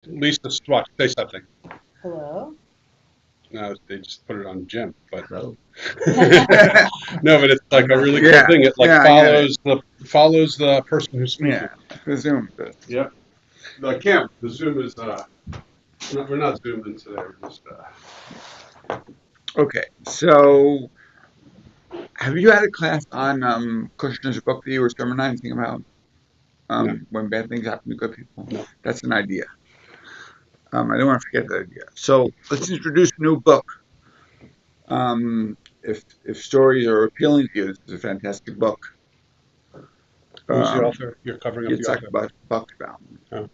Lisa Swatch, say something. Hello? No, they just put it on Jim, but Hello. no, but it's like a really cool Yeah, thing. It like yeah, I get it. follows the person who's speaking. Yeah, presume this. Yep. The Zoom is we're not zooming today. We're just Okay, so have you had a class on Kushner's book that you were sermonizing about no, when bad things happen to good people? no. That's an idea. I don't want to forget that idea. So let's introduce a new book. If stories are appealing to you, this is a fantastic book. Who's the Um, author? You're covering up the Yitzhak author. Buckbaum. Oh.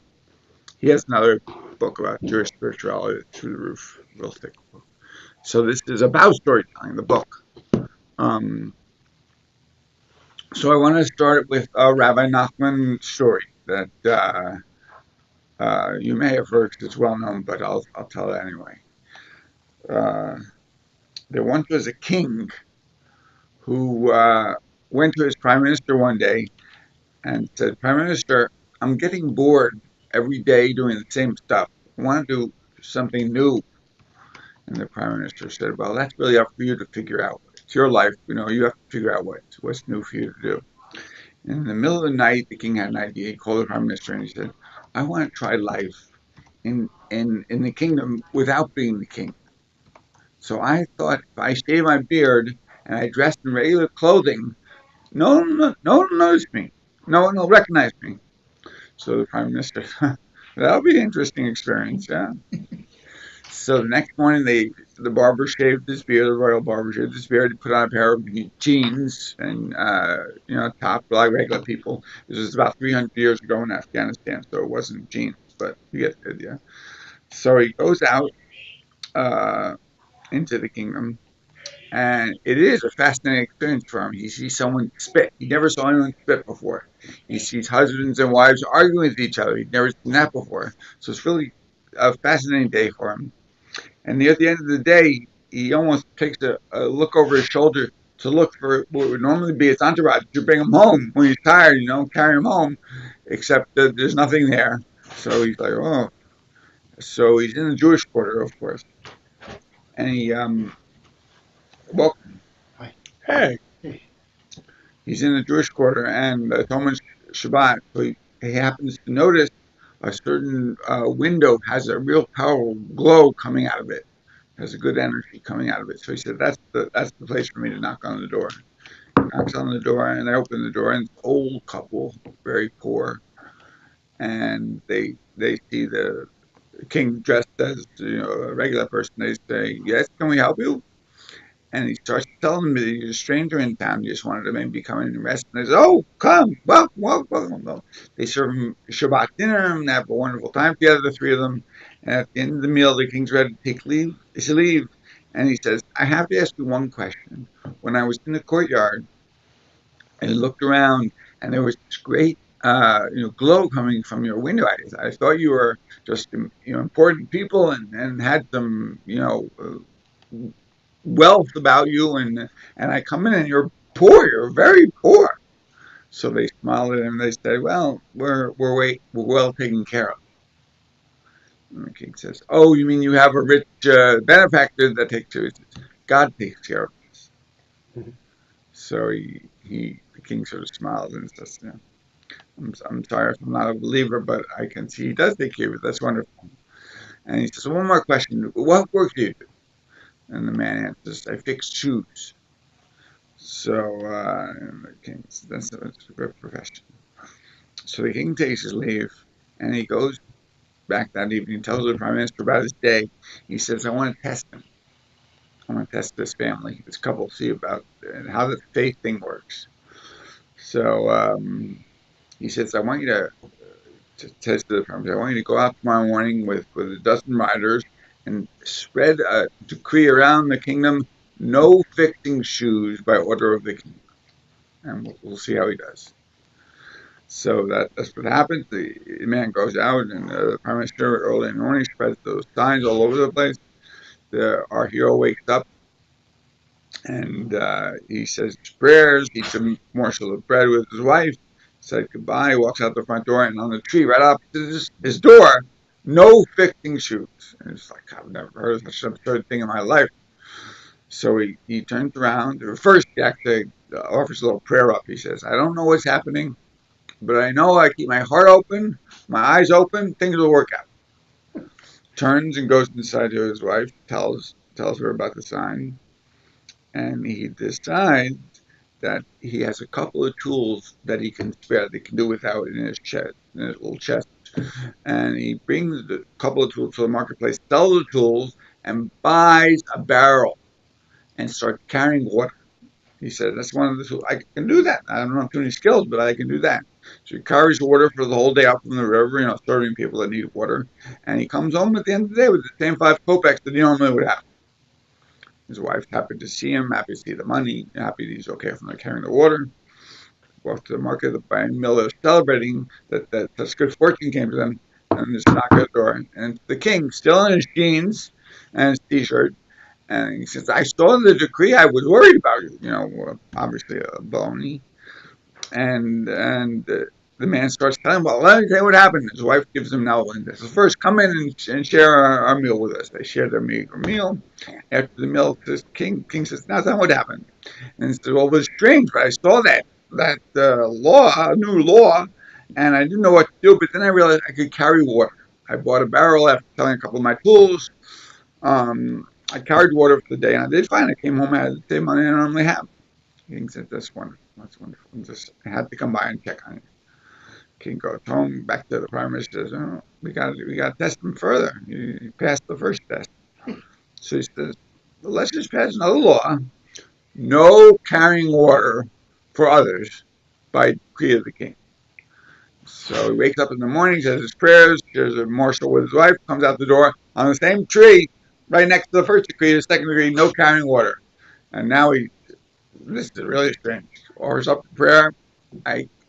He has another book about Jewish spirituality through the roof, real thick book. So this is about storytelling, the book. Um, so I want to start with a Rabbi Nachman story that you may have heard because it's well known, but I'll tell it anyway. Uh, there once was a king who went to his prime minister one day and said, "Prime Minister, I'm getting bored every day doing the same stuff. I want to do something new." And the prime minister said, "Well, that's really up for you to figure out. It's your life. You have to figure out what's new for you to do." And in the middle of the night, the king had an idea. He called the prime minister and he said, "I want to try life in the kingdom without being the king. So I thought if I shave my beard and I dress in regular clothing, no one will notice me. No one will recognize me." So the prime minister, "That'll be an interesting experience, yeah." So the next morning, the barber shaved his beard. The royal barber shaved his beard. He put on a pair of jeans and top like regular people. This was about 300 years ago in Afghanistan, so it wasn't jeans, but you get the idea. So he goes out uh, into the kingdom, and it is a fascinating experience for him. He sees someone spit. He never saw anyone spit before. He sees husbands and wives arguing with each other. He'd never seen that before. So it's really a fascinating day for him. And near the end of the day, he almost takes a look over his shoulder to look for what would normally be his entourage to bring him home when he's tired, carry him home, except that there's nothing there. So he's like, oh. So he's in the Jewish quarter, of course. And well, Hey, he's in the Jewish quarter, and it's almost Shabbat. So he happens to notice a certain window has a real powerful glow coming out of it. There's a good energy coming out of it. So he said, "That's the place for me to knock on the door." He knocks on the door, and I open the door, and it's an old couple, very poor, and they see the king dressed as a regular person. They say, "Yes, can we help you?" And he starts telling me that he's a stranger in town. He just wanted to maybe come in and rest. And they say, "Oh, come, welcome, welcome, welcome." Well, they serve him Shabbat dinner and they have a wonderful time together, the three of them. And at the end of the meal, the king's ready to take leave. He should leave. And he says, "I have to ask you one question. When I was in the courtyard, I looked around and there was this great glow coming from your window. I thought you were just important people and had some wealth about you, and I come in and you're poor. You're very poor." So they smile at him and they say, "Well, we're well taken care of." And the king says, "Oh, you mean you have a rich benefactor that takes care of us? God takes care of us." So the king sort of smiles and says, I'm sorry if I'm not a believer, but I can see he does take care of it. That's wonderful." And he says, "One more question. What work do you do?" And the man answers, "I fix shoes." So the king says, that's a good profession. So the king takes his leave and he goes back that evening, tells the prime minister about his day. He says, "I want to test him. I want to test this family, this couple, see about how the faith thing works." So he says, "I want you to test the prime minister. I want you to go out tomorrow morning with a dozen riders and spread a decree around the kingdom: no fixing shoes by order of the king." And we'll see how he does. So that's what happens. The man goes out, and the prime minister early in the morning spreads those signs all over the place. Our hero wakes up and he says his prayers, eats a morsel of bread with his wife, said goodbye, walks out the front door, and on the tree right opposite his door, no fixing shoes. And it's like, I've never heard of such an absurd thing in my life. So he turns around. First, he actually offers a little prayer up. He says, I don't know what's happening, but I know I keep my heart open, my eyes open, things will work out. Turns and goes inside to his wife, tells her about the sign, and he decides that he has a couple of tools that he can spare, that he can do without in his chest, in his little chest. And he brings a couple of tools to the marketplace, sells the tools, and buys a barrel and starts carrying water. He said, that's one of the tools. I can do that. I don't have too many skills, but I can do that. So he carries water for the whole day out from the river, serving people that need water. And he comes home at the end of the day with the same 5 kopecks that he normally would have. His wife's happy to see him, happy to see the money, happy that he's okay from carrying the water. Go off to the market, the buying miller celebrating that such good fortune came to them, and just knock at the door. And the king, still in his jeans and his t-shirt, and he says, I saw the decree, I was worried about you. Obviously a baloney. And the man starts telling him, well, let me tell you what happened. His wife gives him now this. So first, come in and share our meal with us. They share their meal. After the meal, the king says, now tell me what happened. And he says, well, it was strange, but I saw that new law, and I didn't know what to do, but then I realized I could carry water. I bought a barrel after selling a couple of my tools. I carried water for the day, and I did fine. I came home, I had the same money I normally have. The king said, that's wonderful. That's wonderful. I had to come by and check on it. King goes home, back to the prime minister, says, oh, we got to test him further. He passed the first test. So he says, well, let's just pass another law. No carrying water for others by decree of the king. So he wakes up in the morning, says his prayers, shares a morsel with his wife, comes out the door. On the same tree, right next to the first decree, the second decree, no carrying water. And now this is really strange. Offers up prayer.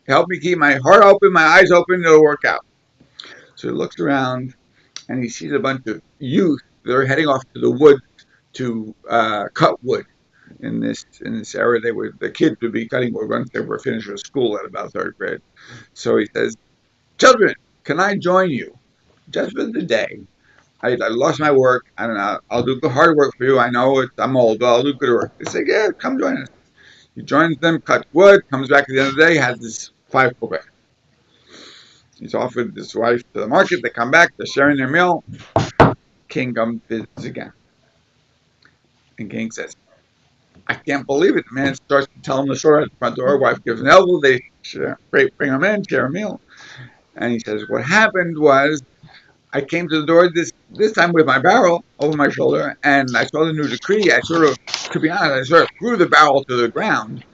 Help me keep my heart open, my eyes open, it'll work out. So he looks around and he sees a bunch of youth. They're heading off to the woods to cut wood. In this era, the kids would be cutting wood once they were finished with school at about 3rd grade. So he says, children, can I join you? Just for the day. I lost my work. I don't know. I'll do the hard work for you. I know I'm old, but I'll do good work. They say, yeah, come join us. He joins them, cuts wood, comes back at the end of the day, has this 5 kopecks. He's off with his wife to the market. They come back. They're sharing their meal. King comes visits again. And King says, I can't believe it. The man starts to tell him the story at the front door. Wife gives an elbow. They bring him in, share a meal. And he says, what happened was I came to the door this time with my barrel over my shoulder, and I saw the new decree. To be honest, I threw the barrel to the ground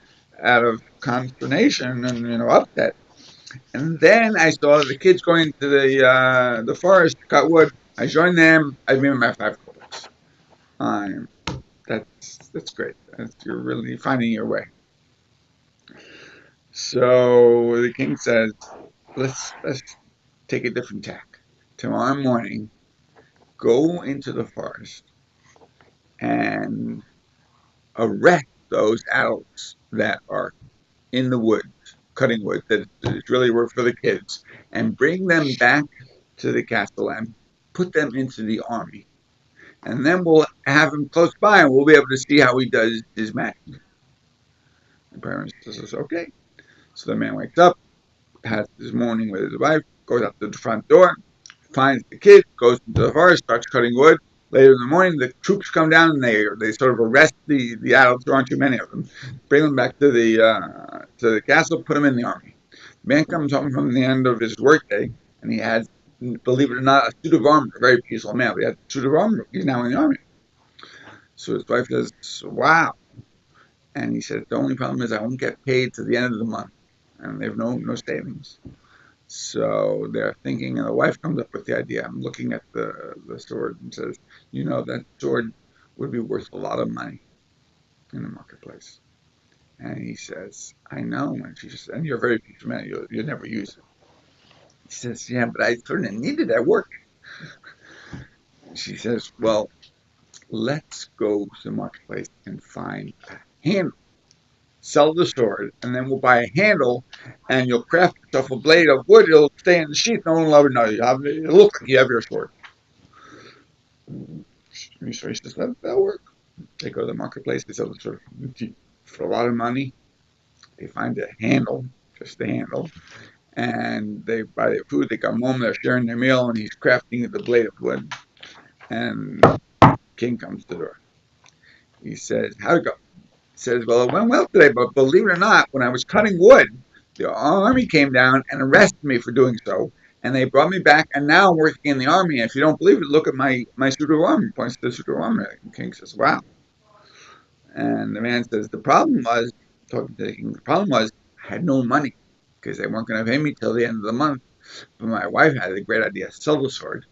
out of consternation and upset. And then I saw the kids going to the forest to cut wood. I joined them. I made my 5 kopecks. That's great. You're really finding your way. So the king says, let's take a different tack. Tomorrow morning, go into the forest and arrest those adults that are in the woods, cutting wood, that is really work for the kids, and bring them back to the castle and put them into the army. And then we'll have him close by and we'll be able to see how he does his magic. The prime minister says, okay. So the man wakes up, has his morning with his wife, goes up to the front door, finds the kid, goes into the forest, starts cutting wood. Later in the morning, the troops come down and they sort of arrest the adults. There aren't too many of them. Bring them back to the castle, put them in the army. The man comes home from the end of his workday, and he has, believe it or not, a suit of armor. A very peaceful man, but he has a suit of armor. He's now in the army. So his wife says, wow. And he says, the only problem is I won't get paid to the end of the month. And they have no savings. So they're thinking, and the wife comes up with the idea. I'm looking at the sword and says, that sword would be worth a lot of money in the marketplace. And he says, I know. And she says, and you're a very peaceful man. You'll never use it. He says, yeah, but I sort of need it at work. She says, well, let's go to the marketplace and find a handle. sell the sword, and then we'll buy a handle, and you'll craft yourself a blade of wood. It'll stay in the sheath. No one will ever know. It'll look like you have your sword. So he says, that'll work. They go to the marketplace. They sell the sword for a lot of money. They find a handle, just the handle, and they buy their food. They come home. They're sharing their meal, and he's crafting the blade of wood. And King comes to the door. He says, "How'd it go?" He says, "Well, it went well today, but believe it or not, when I was cutting wood, the army came down and arrested me for doing so, and they brought me back, and now I'm working in the army. And if you don't believe it, look at my suit of armor." He points to the suit of armor. And King says, "Wow." And the man says, "The problem was," talking to the king, "the problem was I had no money because they weren't going to pay me till the end of the month. But my wife had a great idea: sell the sword,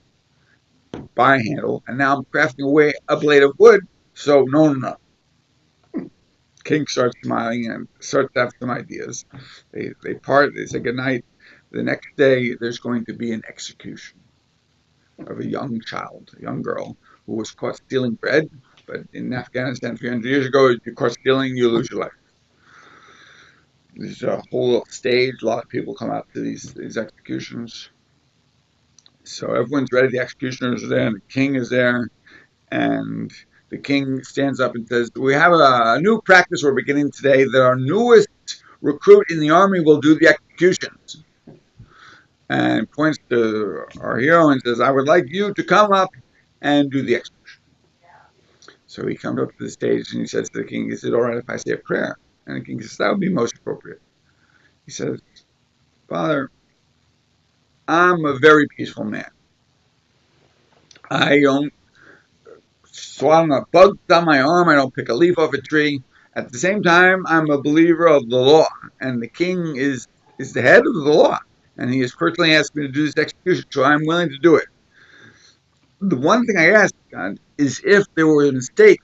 buy a handle, and now I'm crafting away a blade of wood. So no." King starts smiling and starts to have some ideas. They part. They say goodnight. The next day, there's going to be an execution of a young child, a young girl who was caught stealing bread. But in Afghanistan 300 years ago, if you're caught stealing, you lose your life. There's a whole stage. A lot of people come out to these executions. So everyone's ready. The executioners are there, and the king is there. And the king stands up and says, "We have a new practice we're beginning today, that our newest recruit in the army will do the executions." And points to our hero and says, "I would like you to come up and do the execution." So he comes up to the stage and he says to the king, "Is it all right if I say a prayer?" And the king says, "That would be most appropriate." He says, "Father, I'm a very peaceful man. I don't swat a bug on my arm. I don't pick a leaf off a tree. At the same time, I'm a believer of the law, and the king is the head of the law, and he has personally asked me to do this execution, so I'm willing to do it. The one thing I ask, God, is if there were a mistake,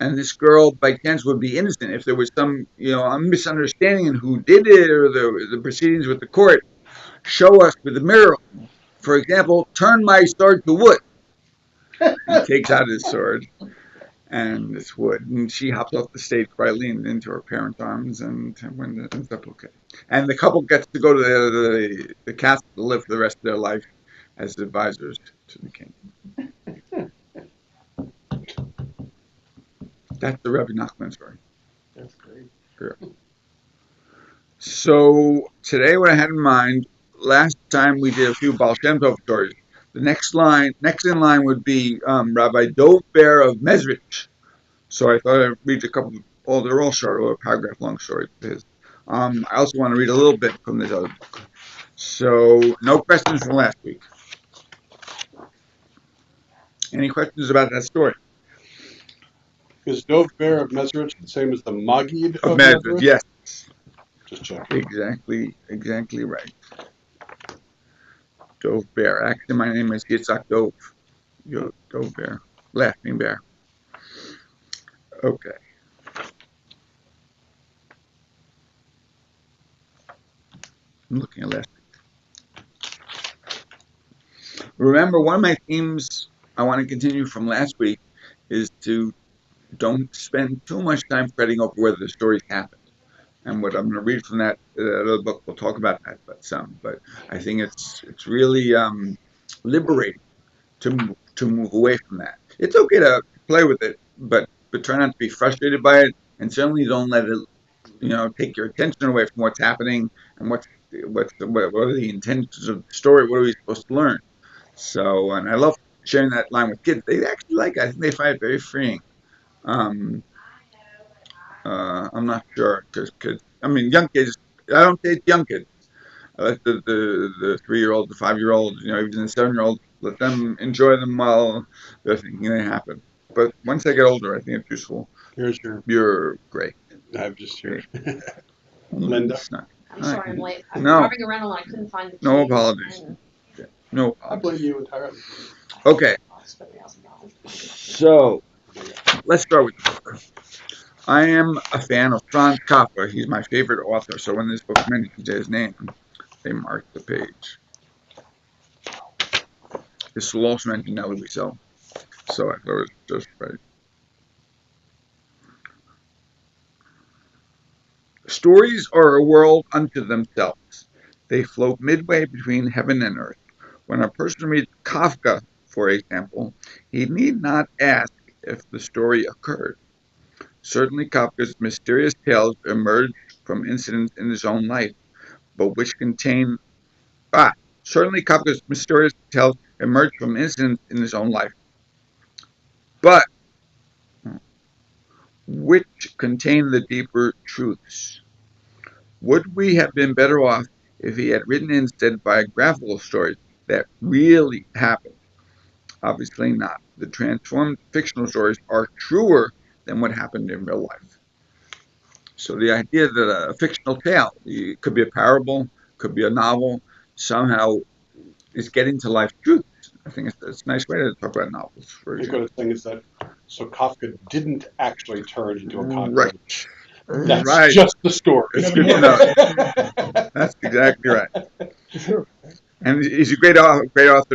and this girl by chance would be innocent, if there was some, a misunderstanding in who did it or the proceedings with the court, show us with a miracle. For example, turn my sword to wood." He takes out his sword, and it's wood. And she hops off the stage quietly and into her parents' arms, and when ends up okay. And the couple gets to go to the castle to live for the rest of their life as advisors to the king. That's the Rebbe Nachman story. That's great. Yeah. So today, what I had in mind, last time we did a few Baal Shem Tov stories. The next in line would be Rabbi Dov Ber of Mezrich. So I thought I'd read a couple. They're all short, or a paragraph-long stories of his. I also want to read a little bit from this other book. So no questions from last week. Any questions about that story? Is Dov Ber of Mezrich the same as the Maggid Of of Mezrich, Mezrich? yes. Just check. Exactly right. Dov Ber. Actually, my name is Yitzhak Dov. Dov Ber. Laughing Bear. Okay. I'm looking at last week. Remember, one of my themes I want to continue from last week is to don't spend too much time fretting over whether the stories happened. And what I'm going to read from that other book, we'll talk about that, but I think it's really liberating to move away from that. It's okay to play with it, but try not to be frustrated by it, and certainly don't let it, take your attention away from what's happening and what are the intentions of the story. What are we supposed to learn? So, and I love sharing that line with kids. They actually like it. I think they find it very freeing. I'm not sure because young kids. I don't say young kids. I let the 3-year-old, the 5-year-old, even the 7-year-old, let them enjoy them while they're thinking they happen. But once they get older, I think it's useful. Here's your. You're great. I'm just here. Linda. I'm sorry I'm late. I was No. driving around and I couldn't find the keys. No apologies. No I apologies. blame you entirely. Okay. So let's start with the book. I am a fan of Franz Kafka. He's my favorite author. So when this book mentions his name, they mark the page. This will also mention Nellie Wiesel. So I thought it was just right. Stories are a world unto themselves. They float midway between heaven and earth. When a person reads Kafka, for example, he need not ask if the story occurred. Certainly Kafka's mysterious tales emerge from incidents in his own life, but which contain ah, certainly Kafka's mysterious tales emerge from incidents in his own life, but which contain the deeper truths. Would we have been better off if he had written instead biographical stories that really happened? Obviously not. The transformed fictional stories are truer than what happened in real life. So the idea that a fictional tale, it could be a parable, could be a novel, somehow is getting to life truth. I think it's a nice way to talk about novels, for The example. good thing is that so Kafka didn't actually turn into a Right. cockroach. That's Right. just the story. It's good to know. That's exactly right. And he's a great author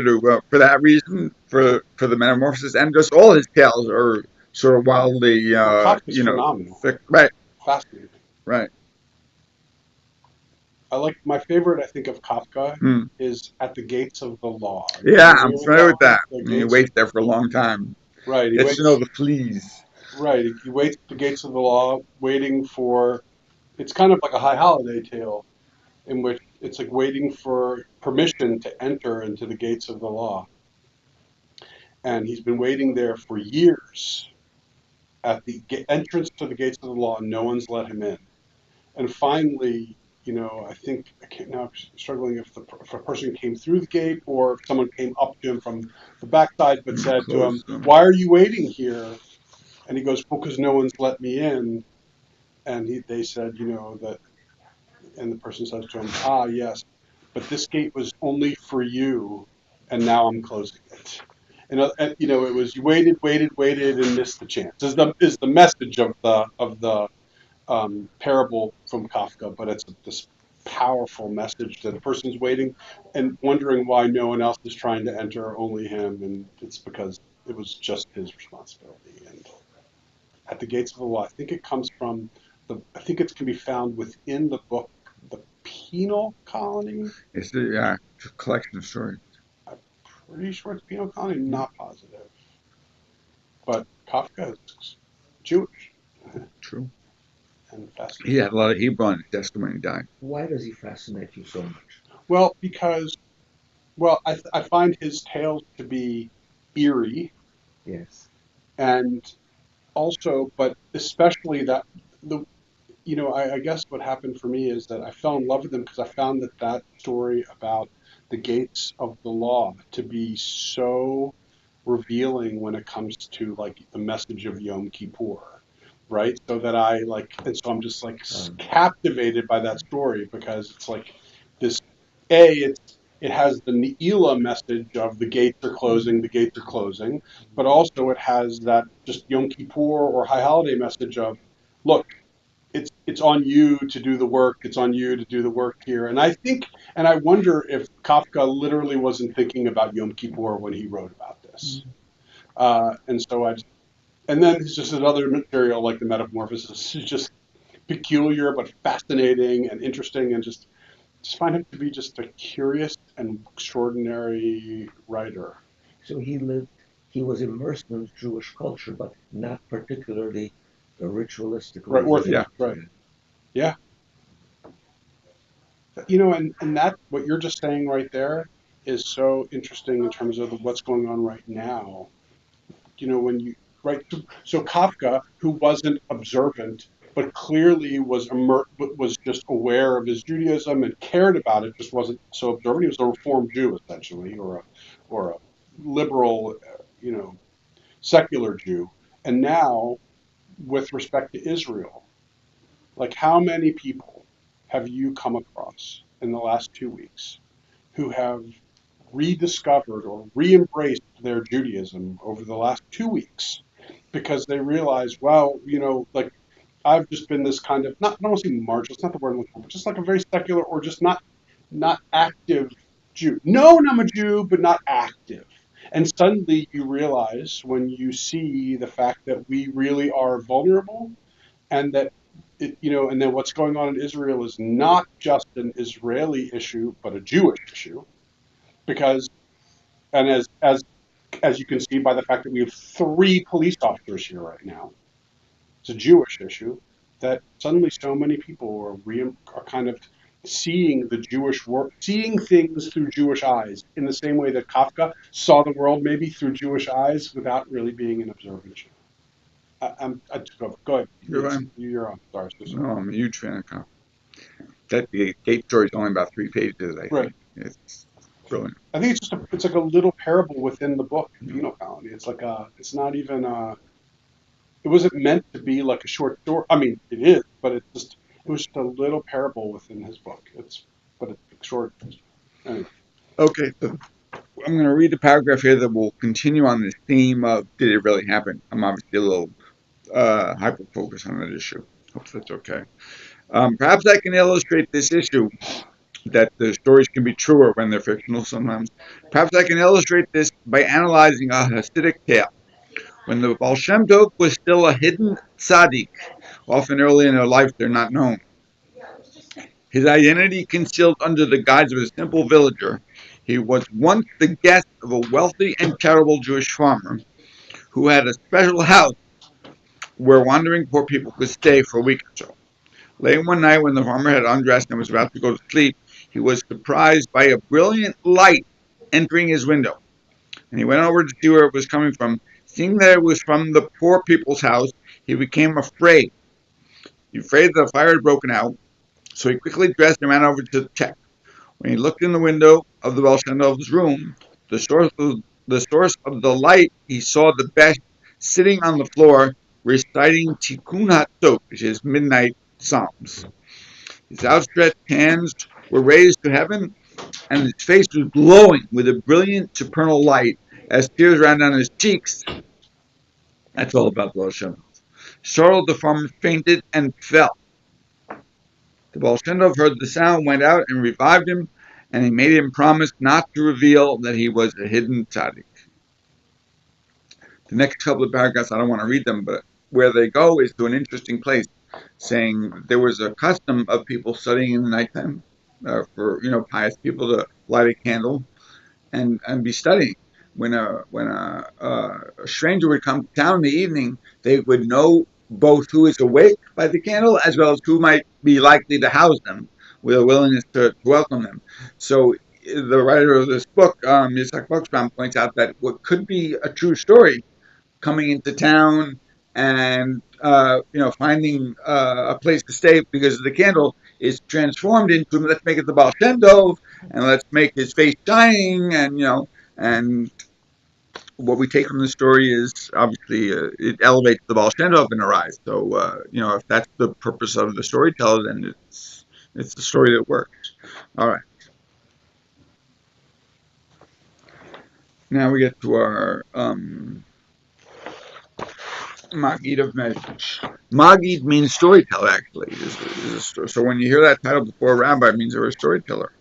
too. For that reason, for the Metamorphosis, and just all his tales are sort of wildly, Kafka's phenomenal. right, Fascinating. right. I like my favorite. I think of Kafka Hmm. is At the Gates of the Law. Yeah, I'm familiar with that. The And he gates- waits there for a long time. Right. He Gets waits. to know the fleas. Right. He waits at the gates of the law, waiting for. It's kind of like a high holiday tale, in which it's like waiting for permission to enter into the gates of the law. And he's been waiting there for years at the entrance to the gates of the law, and no one's let him in. And finally, I think I can't now. I'm struggling if a person came through the gate or if someone came up to him from the backside, but said to him, "Why are you waiting here?" And he goes, "Well, because no one's let me in." And they said, that, and the person says to him, "Ah, yes, but this gate was only for you, and now I'm closing it." And it was you waited, and missed the chance. Is the message of the parable from Kafka, but it's this powerful message that a person's waiting and wondering why no one else is trying to enter, only him, and it's because it was just his responsibility. And At the Gates of the Law, I think it comes from I think it can be found within the book, The Penal Colony. It's a collection of stories. I'm pretty sure it's Penal Colony, not positive. But Kafka is Jewish. True. And fascinating. He had a lot of Hebrew on his desk when he died. Why does he fascinate you so much? Well, because, I find his tales to be eerie, Yes. and also, but especially that I guess what happened for me is that I fell in love with him because I found that story about the gates of the law to be so revealing when it comes to like the message of Yom Kippur, right? So that and so I'm just like captivated by that story because it's like this. It has the Ne'ilah message of the gates are closing, but also it has that just Yom Kippur or High Holiday message of, look, it's on you to do the work. It's on you to do the work here. And I wonder if Kafka literally wasn't thinking about Yom Kippur when he wrote about this. And then it's just another material like the Metamorphosis is just peculiar but fascinating and interesting, and just find him to be just a curious and extraordinary writer. So he was immersed in Jewish culture, but not particularly the ritualistic. Right, Orthodox, right. Yeah. And that, what you're just saying right there is so interesting in terms of what's going on right now. So Kafka, who wasn't observant, but clearly was just aware of his Judaism and cared about it, just wasn't so observant. He was a Reformed Jew, essentially, or a liberal, secular Jew. And now, with respect to Israel, like how many people have you come across in the last 2 weeks who have rediscovered or re-embraced their Judaism over the last 2 weeks because they realize, well, like I've just been this kind of, not, I don't want to say marginal, it's not the word I'm looking for, but just like a very secular or just not active Jew. Known I'm a Jew, but not active. And suddenly you realize when you see the fact that we really are vulnerable and that and then what's going on in Israel is not just an Israeli issue, but a Jewish issue, because, and as you can see by the fact that we have 3 police officers here right now, it's a Jewish issue that suddenly so many people are kind of seeing the Jewish work, seeing things through Jewish eyes, in the same way that Kafka saw the world maybe through Jewish eyes without really being an observant Jew. Go ahead. You're on. Sorry. No, I'm a huge fan of Kafka. That the Gate story is only about 3 pages, I think. Right. It's brilliant. I think it's like a little parable within the book, Penal Colony. It's like it's not even it wasn't meant to be like a short story. I mean, it is, but it was just a little parable within his book. It's short. Anyway. Okay, so I'm going to read the paragraph here that will continue on this theme of did it really happen? I'm obviously a little hyper-focused on that issue. Hope that's okay. Perhaps I can illustrate this issue, that the stories can be truer when they're fictional sometimes. Perhaps I can illustrate this by analyzing a Hasidic tale. When the Baal Shem Tov was still a hidden tzaddik, often early in their life they're not known. His identity concealed under the guise of a simple villager, he was once the guest of a wealthy and charitable Jewish farmer who had a special house where wandering poor people could stay for a week or so. Late one night when the farmer had undressed and was about to go to sleep, he was surprised by a brilliant light entering his window. And he went over to see where it was coming from. Seeing that it was from the poor people's house, he became afraid. He was afraid that a fire had broken out, so he quickly dressed and ran over to check. When he looked in the window of the Baal Shem Tov's room, the source of the light, he saw the Besh sitting on the floor reciting Tikkun HaTov, which is midnight psalms. His outstretched hands were raised to heaven, and his face was glowing with a brilliant supernal light as tears ran down his cheeks. That's all about the Baal Shem Tov. Startled, the farmer fainted and fell. The Baal Shem Tov heard the sound, went out and revived him, and he made him promise not to reveal that he was a hidden tzaddik. The next couple of paragraphs, I don't want to read them, but where they go is to an interesting place, saying there was a custom of people studying in the nighttime for pious people to light a candle and be studying. When a stranger would come to town in the evening, they would know both who is awake by the candle as well as who might be likely to house them with a willingness to welcome them. So the writer of this book, Yitzhak Buxbaum, points out that what could be a true story, coming into town and finding a place to stay because of the candle, is transformed into, let's make it the Baal Shem Tov, and let's make his face shining, and what we take from the story is obviously it elevates the Baal Shem Tov in our eyes. So if that's the purpose of the storyteller, then it's the story that works. All right. Now we get to our Magid of Medrash. Magid means storyteller, actually. So when you hear that title before a rabbi, it means they're a storyteller.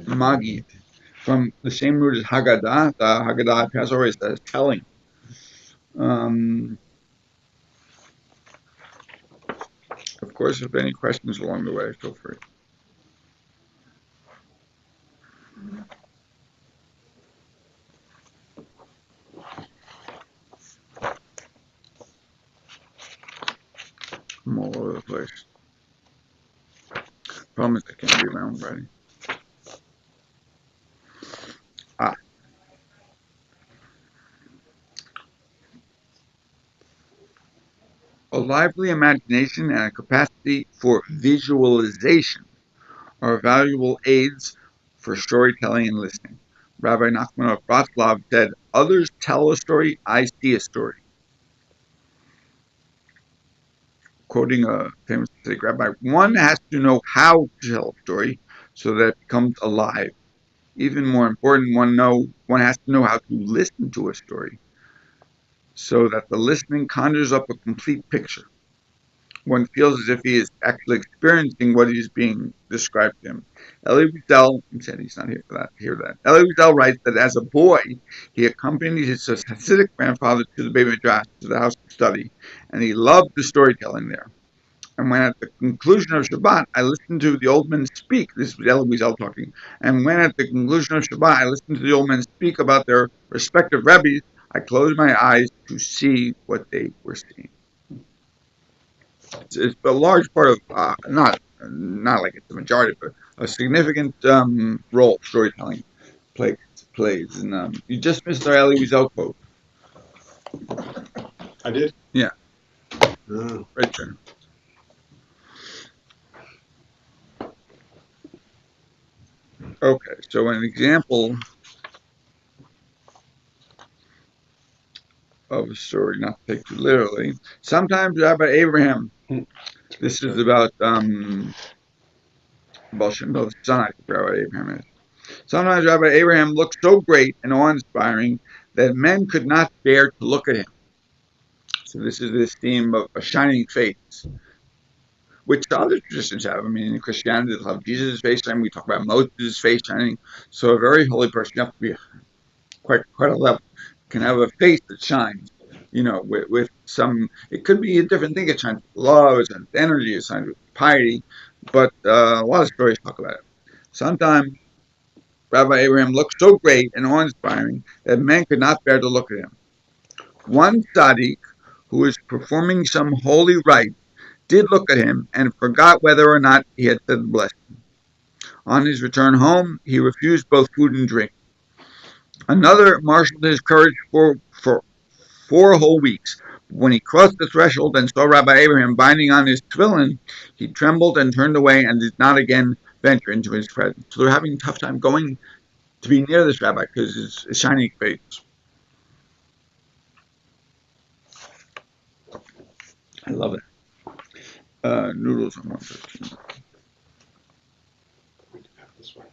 Magid. From the same root as Haggadah. The Haggadah Passover is telling. Of course, if there are any questions along the way, feel free. I'm all over the place. Problem is I can't read my own writing. A lively imagination and a capacity for visualization are valuable aids for storytelling and listening. Rabbi Nachman of Bratslav said, "Others tell a story, I see a story." Quoting a famous Hasidic rabbi, one has to know how to tell a story so that it becomes alive. Even more important, one has to know how to listen to a story so that the listening conjures up a complete picture. One feels as if he is actually experiencing what is being described to him. Elie Wiesel, he said he's not here for that. Hear that. Elie Wiesel writes that as a boy, he accompanied his Hasidic grandfather to the Beit Midrash, to the house of study, and he loved the storytelling there. And when at the conclusion of Shabbat, I listened to the old men speak. This was Elie Wiesel talking. And when at the conclusion of Shabbat, I listened to the old men speak about their respective rabbis, I closed my eyes to see what they were seeing. It's a large part of, not like it's the majority, but a significant role storytelling plays. And you just missed our Elie Wiesel quote. I did? Yeah. Oh. Right there. Okay, so an example of a story, not to take too literally. Sometimes Rabbi Abraham, this is about Baal Shem Tov's son, I think Rabbi Abraham is. Sometimes Rabbi Abraham looked so great and awe-inspiring that men could not bear to look at him. So this is this theme of a shining face, which the other traditions have. I mean, in Christianity, they'll have Jesus' face shining. We talk about Moses' face shining. So a very holy person, you have to be quite a level, can have a face that shines, with some, it could be a different thing. It shines with love, it shines with energy, it shines with piety, but a lot of stories talk about it. Sometimes Rabbi Abraham looked so great and awe-inspiring that men could not bear to look at him. One tzaddik, who was performing some holy rite, did look at him and forgot whether or not he had said the blessing. On his return home, he refused both food and drink. Another marshaled his courage for 4 whole weeks. When he crossed the threshold and saw Rabbi Abraham binding on his tefillin, he trembled and turned away and did not again venture into his presence. So they're having a tough time going to be near this rabbi because his shining face. I love it. Noodles on 115. This way.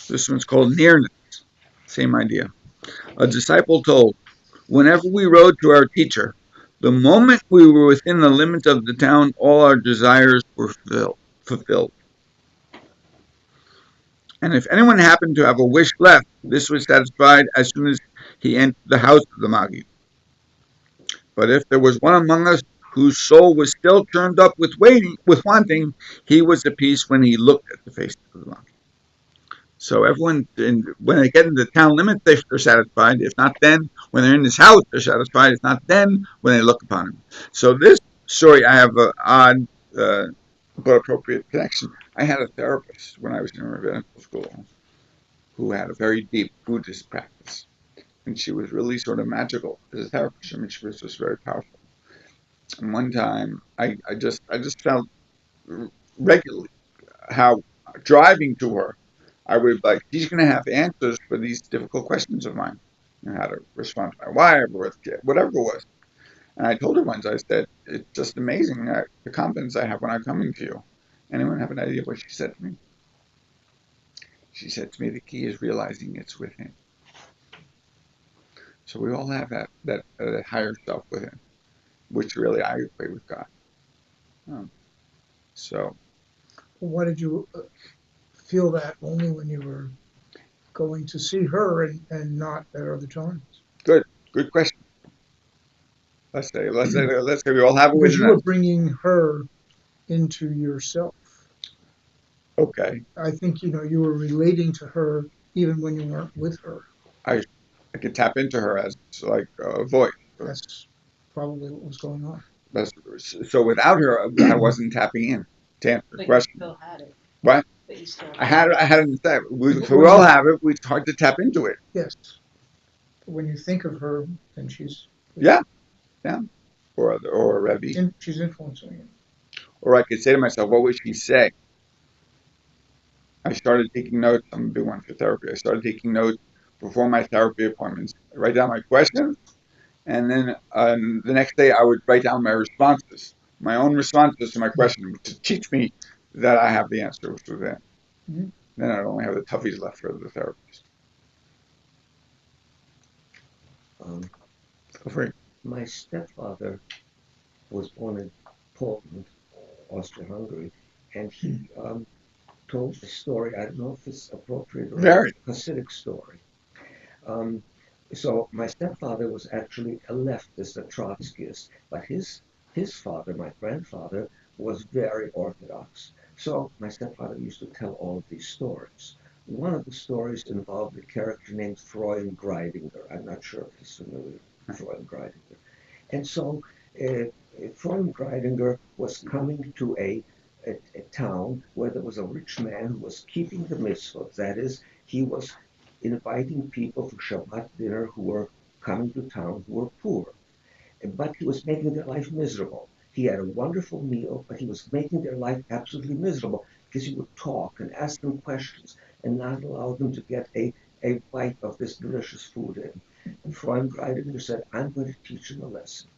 This one's called nearness. Same idea. A disciple told, whenever we rode to our teacher, the moment we were within the limits of the town, all our desires were fulfilled. And if anyone happened to have a wish left, this was satisfied as soon as he entered the house of the Maggid. But if there was one among us whose soul was still turned up with wanting, he was at peace when he looked at the face of the Maggid. So everyone, when they get into the town limits, they're satisfied. If not then, when they're in his house, they're satisfied. If not then, when they look upon him. So this story, I have an odd but appropriate connection. I had a therapist when I was in rabbinical school who had a very deep Buddhist practice. And she was really sort of magical as a therapist. I mean, she was just very powerful. And one time, I just felt regularly how driving to her, I would she's going to have answers for these difficult questions of mine. How to respond to my wife or whatever it was. And I told her once, I said, it's just amazing the confidence I have when I'm coming to you. Anyone have an idea what she said to me? She said to me, the key is realizing it's within. So we all have that higher self within, which really I equate with God. So. Why did you feel that only when you were going to see her and not at other times? Good question. Let's say we all have it because within you were us. bringing her into yourself. Okay. I think you were relating to her even when you weren't with her. I could tap into her as like a voice. That's probably what was going on. So without her, I wasn't tapping in to answer the question. You still had it. What? But you still I had it inside. So we all have it. It's hard to tap into it. Yes. When you think of her, then she's. Yeah. Or a Rebbe. She's influencing you. Or I could say to myself, what would she say? I started taking notes. I'm a big one for therapy. I started taking notes before my therapy appointments. I write down my questions, and then the next day I would write down my responses, my own responses to my question, to teach me that I have the answer, which was there. Mm-hmm. Then I'd only have the toughies left for the therapist. My stepfather was born in Poland, Austria-Hungary, and he told a story. I don't know if it's appropriate or Very. a Hasidic story So my stepfather was actually a leftist, a Trotskyist, but his father, my grandfather, was very orthodox. So my stepfather used to tell all of these stories. One of the stories involved a character named Freund Greidinger. I'm not sure if he's familiar with Freund Greidinger. And so Freund Greidinger was coming to a town where there was a rich man who was keeping the mitzvot. That is, he was inviting people for Shabbat dinner who were coming to town who were poor. But he was making their life miserable. He had a wonderful meal, but he was making their life absolutely miserable because he would talk and ask them questions and not allow them to get a bite of this delicious food in. And Freund Greidinger said, I'm going to teach him a lesson.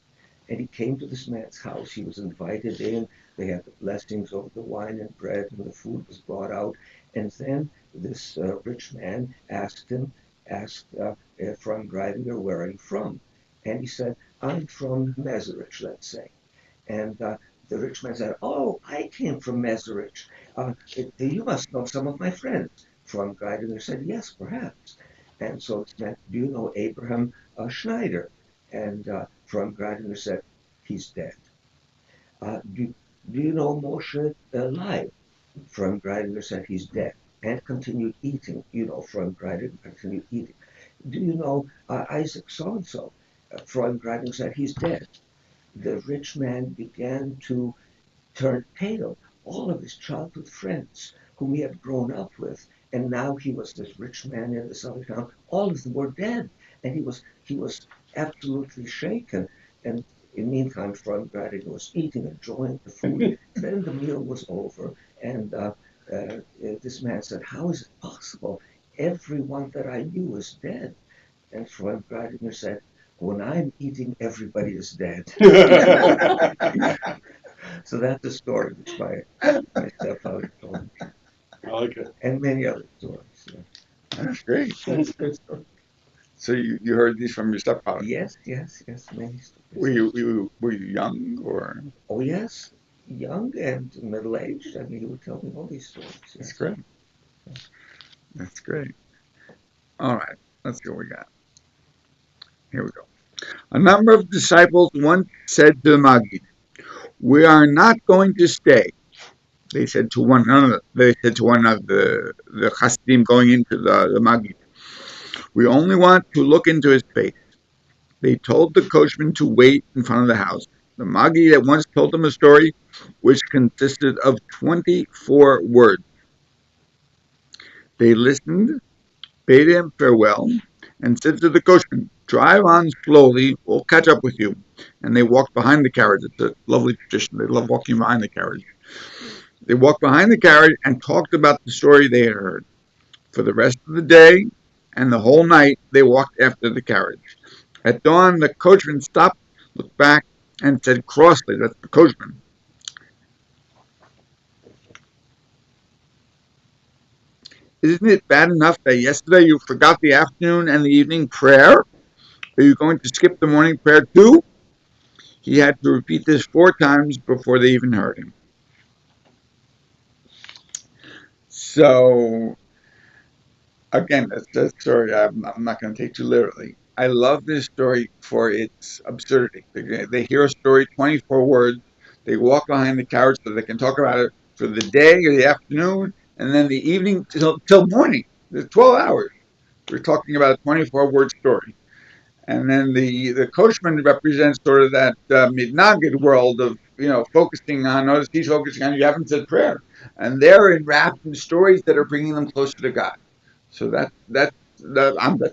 And he came to this man's house. He was invited in. They had the blessings over the wine and bread, and the food was brought out. And then this rich man asked Freund Greidinger, where are you from? And he said, I'm from Mezerich, let's say. And the rich man said, oh, I came from Mezerich. You must know some of my friends. Freund Greidinger said, yes, perhaps. And so it meant, do you know Abraham Schneider? And Freund Greidinger said, he's dead. Do you know Moshe Leib? Freund Greidinger said, he's dead. And continued eating. Freund Greidinger continued eating. Do you know Isaac so-and-so? Freund Greidinger said, he's dead. The rich man began to turn pale. All of his childhood friends whom he had grown up with, and now he was this rich man in this other town, all of them were dead. And he was absolutely shaken. And in the meantime, Freund Greidinger was eating, enjoying the food. Then the meal was over, and this man said, how is it possible? Everyone that I knew is dead. And Freund Greidinger said, when I'm eating, everybody is dead. So that's the story which my stepfather told me. I like it. And many other stories. Yeah. That's great. That's a good story. So you heard these from your stepfather? Yes, many stories. Were you young or? Oh, yes, young and middle-aged. I mean, he would tell me all these stories. Yes. That's great. That's great. All right, let's see what we got. Here we go. A number of disciples once said to the Maggid, we are not going to stay. They said to one another, the Hasidim going into the Maggid. We only want to look into his face. They told the coachman to wait in front of the house. The Maggid at once told them a story which consisted of 24 words. They listened, bade him farewell, and said to the coachman, drive on slowly, we'll catch up with you. And they walked behind the carriage. It's a lovely tradition. They love walking behind the carriage. They walked behind the carriage and talked about the story they had heard. For the rest of the day and the whole night, they walked after the carriage. At dawn, the coachman stopped, looked back, and said crossly, that's the coachman, isn't it bad enough that yesterday you forgot the afternoon and the evening prayer? Are you going to skip the morning prayer too? He had to repeat this 4 times before they even heard him. So, again, that's a story I'm not going to take too literally. I love this story for its absurdity. They hear a story, 24 words, they walk behind the carriage so they can talk about it for the day or the afternoon, and then the evening till morning. There's 12 hours. We're talking about a 24-word story. And then the coachman represents sort of that midnagid world of, focusing on, notice he's focusing on, you haven't said prayer. And they're enwrapped in stories that are bringing them closer to God. So that's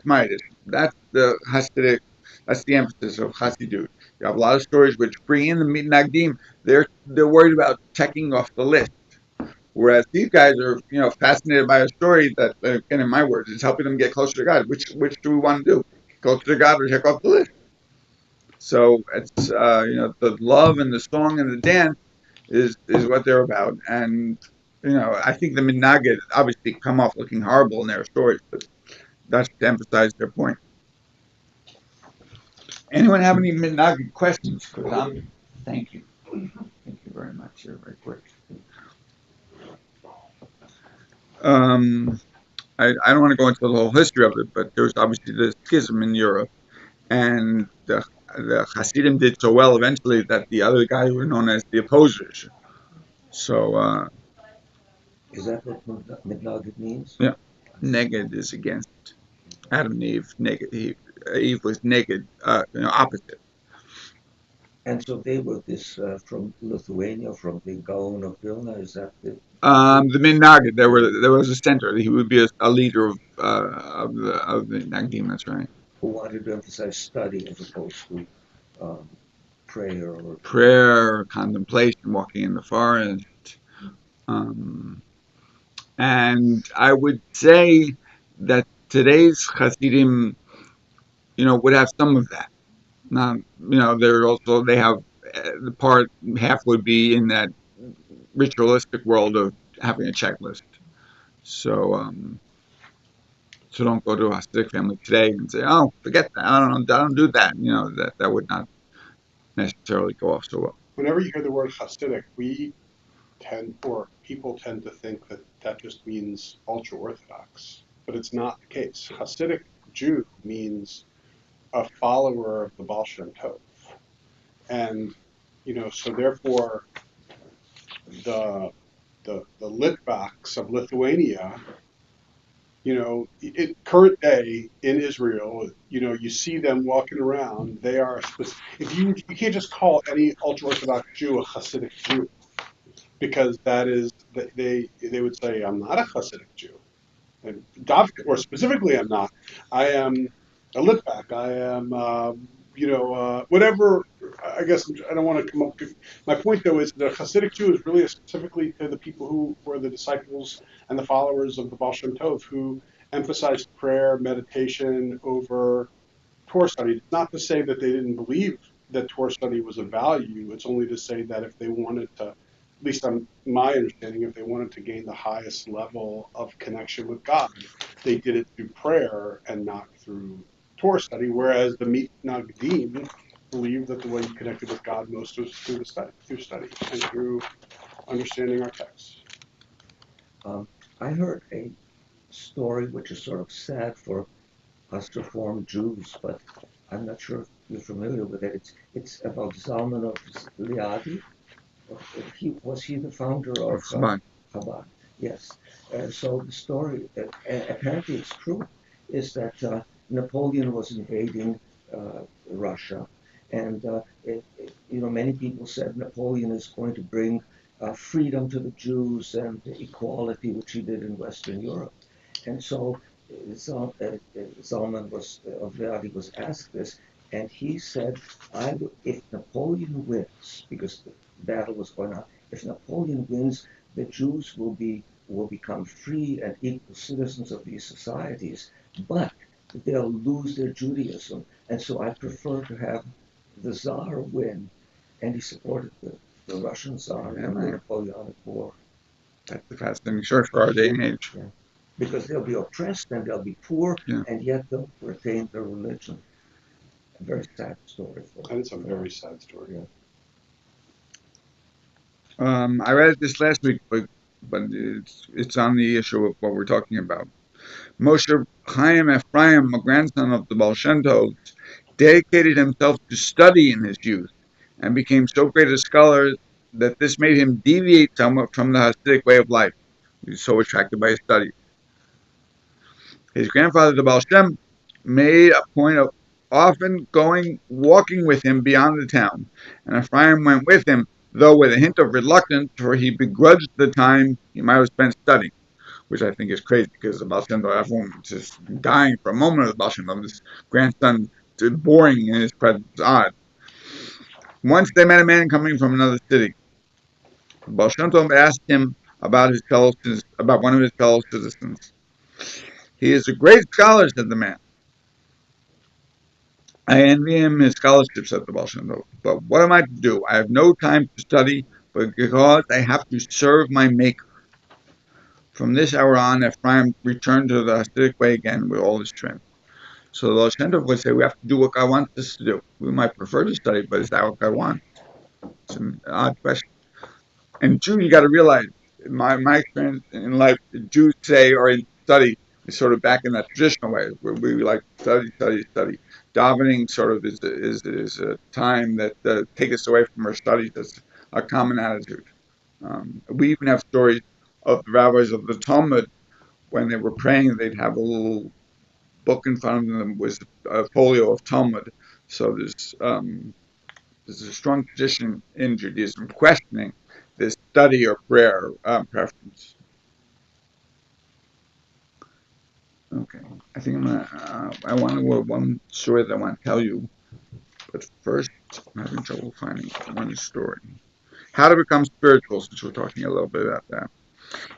my edition. That's the Hasidic, that's the emphasis of Hasidut. You have a lot of stories which bring in the midnagdim. They're worried about checking off the list. Whereas these guys are, fascinated by a story that, again, in my words, is helping them get closer to God. Which do we want to do? Closer to God or check off the list? So it's, the love and the song and the dance is what they're about. And, I think the Minagid obviously come off looking horrible in their stories, but that's to emphasize their point. Anyone have any Minagid questions? Thank you. Thank you very much. You're very quick. I don't want to go into the whole history of it, but there was obviously the schism in Europe, and the Hasidim did so well eventually that the other guys were known as the opposers. So Is that what Midnagid means? yeah, Neged is against Adam and Eve. Eve was naked, opposite. And so they were this from Lithuania, from the Gaon of Vilna. Is that the The Minagid, there was a center. He would be a leader of the Nagdim. That's right. who wanted to emphasize study as opposed to um, prayer or Prayer, contemplation, walking in the forest, and I would say that today's Hasidim, would have some of that. Now, they have the part half would be in that ritualistic world of having a checklist. So, so don't go to a Hasidic family today and say, "Oh, forget that. I don't do that." That would not necessarily go off so well. Whenever you hear the word Hasidic, people tend to think that that just means ultra Orthodox, but it's not the case. Hasidic Jew means a follower of the Baal Shem Tov, and so therefore the Litvaks of Lithuania, current day in Israel, you see them walking around. They are if you can't just call any ultra Orthodox Jew a Hasidic Jew, because that is they would say, I'm not a Hasidic Jew, and or specifically I'm not. I am a Litvak. I am whatever. I guess I don't want to come up. My point though is that Hasidic Jew is really specifically to the people who were the disciples and the followers of the Baal Shem Tov, who emphasized prayer, meditation over Torah study. It's not to say that they didn't believe that Torah study was a value. It's only to say that if they wanted to, at least on my understanding, if they wanted to gain the highest level of connection with God, they did it through prayer and not through Torah study. Whereas the Mitnagdim believed that the way you connected with God most was through study and through understanding our texts. I heard a story which is sort of sad for us Reformed Jews, but I'm not sure if you're familiar with it. It's about Zalman of Liadi. Was he the founder of Chabad? Yes. So the story, apparently it's true, is that Napoleon was invading Russia, and many people said Napoleon is going to bring freedom to the Jews and equality, which he did in Western Europe. And so Zalman of Liadi was asked this, and he said, if Napoleon wins, because the battle was going on, if Napoleon wins, the Jews will become free and equal citizens of these societies, but they'll lose their Judaism. And so I prefer to have the Tsar win. And he supported the Russian Tsar in the Napoleonic War. That's a fascinating story for our day and age. Yeah. Because they'll be oppressed and they'll be poor, and yet they'll retain their religion. A very sad story. And it's a very sad story. Yeah. I read this last week, but it's on the issue of what we're talking about. Moshe Chaim Ephraim, a grandson of the Baal Shem Tov, dedicated himself to study in his youth and became so great a scholar that this made him deviate somewhat from the Hasidic way of life. He was so attracted by his studies. His grandfather, the Baal Shem, made a point of often walking with him beyond the town, and Ephraim went with him, though with a hint of reluctance, for he begrudged the time he might have spent studying, which I think is crazy, because the Baal Shem Tov, everyone's just dying for a moment of the Baal Shem Tov. This grandson is boring in his presence. It's odd. Once they met a man coming from another city. The Baal Shem Tov asked him about one of his fellow citizens. He is a great scholar, said the man. I envy him his scholarship, said the Baal Shem Tov. But what am I to do? I have no time to study, because I have to serve my Maker. From this hour on, Ephraim returned to the Hasidic way again with all his strength. So the Baal Shem Tov would say, we have to do what God wants us to do. We might prefer to study, but is that what God wants? It's an odd question. And Jew, you got to realize, in my experience in life, Jews say, or in study, It's sort of back in that traditional way where we like study, study, study. Davening sort of is a time that take us away from our studies. That's a common attitude. We even have stories of the rabbis of the Talmud when they were praying. They'd have a little book in front of them was a folio of Talmud. So there's a strong tradition in Judaism questioning this study or prayer preference. Okay, I think I want to go one story that I want to tell you, but first I'm having trouble finding one story. How to become spiritual, since we're talking a little bit about that.